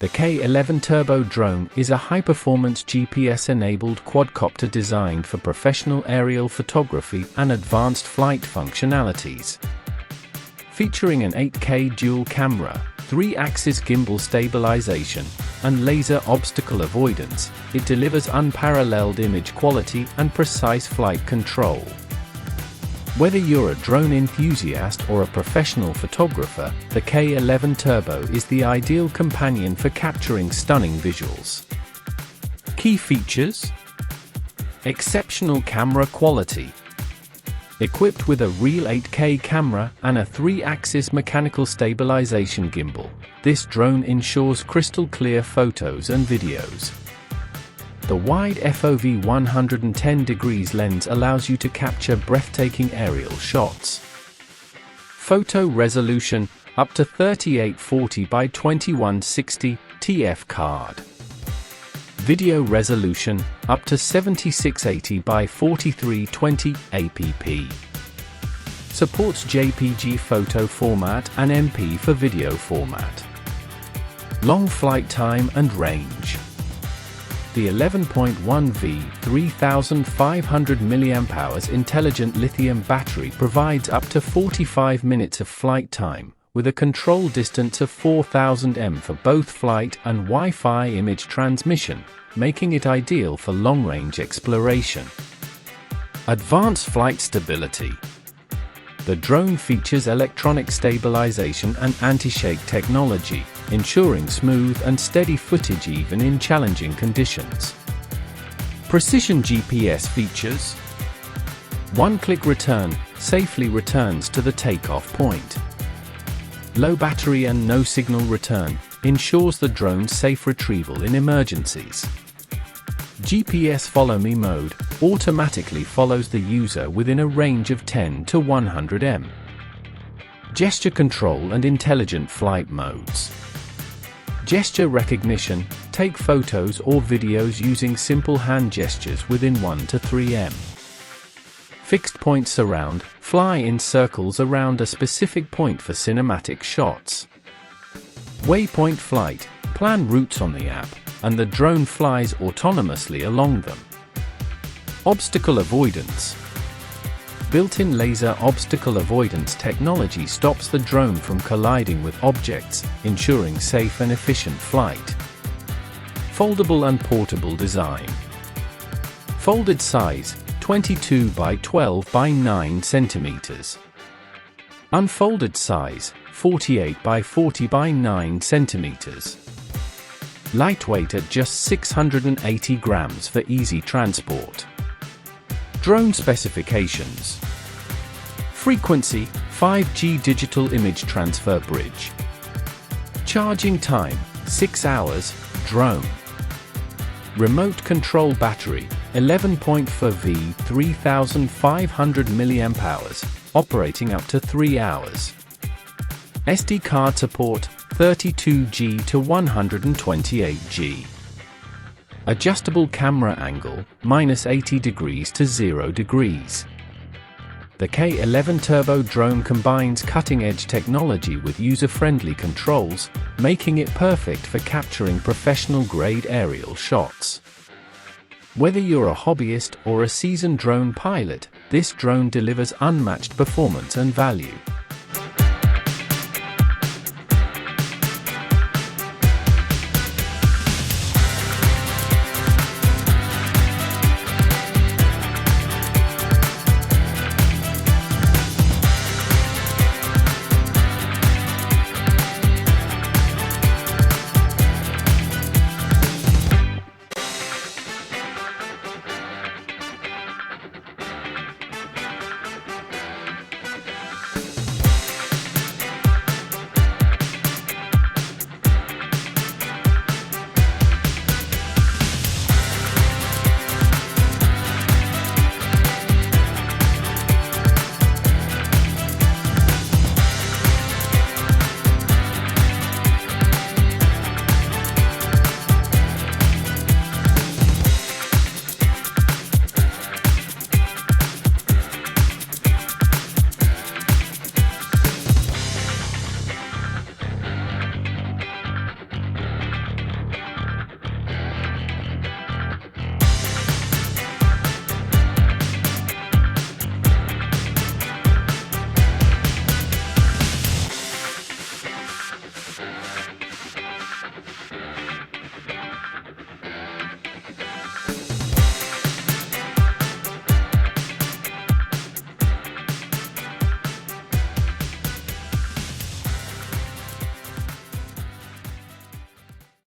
The K11 Turbo Drone is a high-performance GPS-enabled quadcopter designed for professional aerial photography and advanced flight functionalities. Featuring an 8K dual camera, 3-axis gimbal stabilization, and laser obstacle avoidance, it delivers unparalleled image quality and precise flight control. Whether you're a drone enthusiast or a professional photographer, the K11 Turbo is the ideal companion for capturing stunning visuals. Key features: exceptional camera quality. Equipped with a real 8K camera and a 3-axis mechanical stabilization gimbal, this drone ensures crystal clear photos and videos. The wide FOV 110 degrees lens allows you to capture breathtaking aerial shots. Photo resolution up to 3840 by 2160 TF card. Video resolution up to 7680 by 4320 APP. Supports JPG photo format and MP for video format. Long flight time and range. The 11.1V 3500 mAh intelligent lithium battery provides up to 45 minutes of flight time, with a control distance of 4000 m for both flight and Wi-Fi image transmission, making it ideal for long-range exploration. Advanced flight stability. The drone features electronic stabilization and anti-shake technology, ensuring smooth and steady footage even in challenging conditions. Precision GPS features. One-click return safely returns to the takeoff point. Low battery and no signal return ensures the drone's safe retrieval in emergencies. GPS Follow Me mode automatically follows the user within a range of 10 to 100 m. Gesture control and intelligent flight modes. Gesture recognition, take photos or videos using simple hand gestures within 1 to 3 m. Fixed point surround, fly in circles around a specific point for cinematic shots. Waypoint flight, plan routes on the app, and the drone flies autonomously along them. Obstacle avoidance. Built-in laser obstacle avoidance technology stops the drone from colliding with objects, ensuring safe and efficient flight. Foldable and portable design. Folded size, 22 by 12 by 9 centimeters. Unfolded size, 48 by 40 by 9 centimeters. Lightweight at just 680 grams for easy transport. Drone specifications. Frequency, 5G digital image transfer bridge. Charging time, 6 hours, drone. Remote control battery, 11.4V 3500 mAh, operating up to 3 hours. SD card support, 32G to 128G. Adjustable camera angle, -80 degrees to 0 degrees. The K11 Turbo Drone combines cutting-edge technology with user-friendly controls, making it perfect for capturing professional-grade aerial shots. Whether you're a hobbyist or a seasoned drone pilot, this drone delivers unmatched performance and value.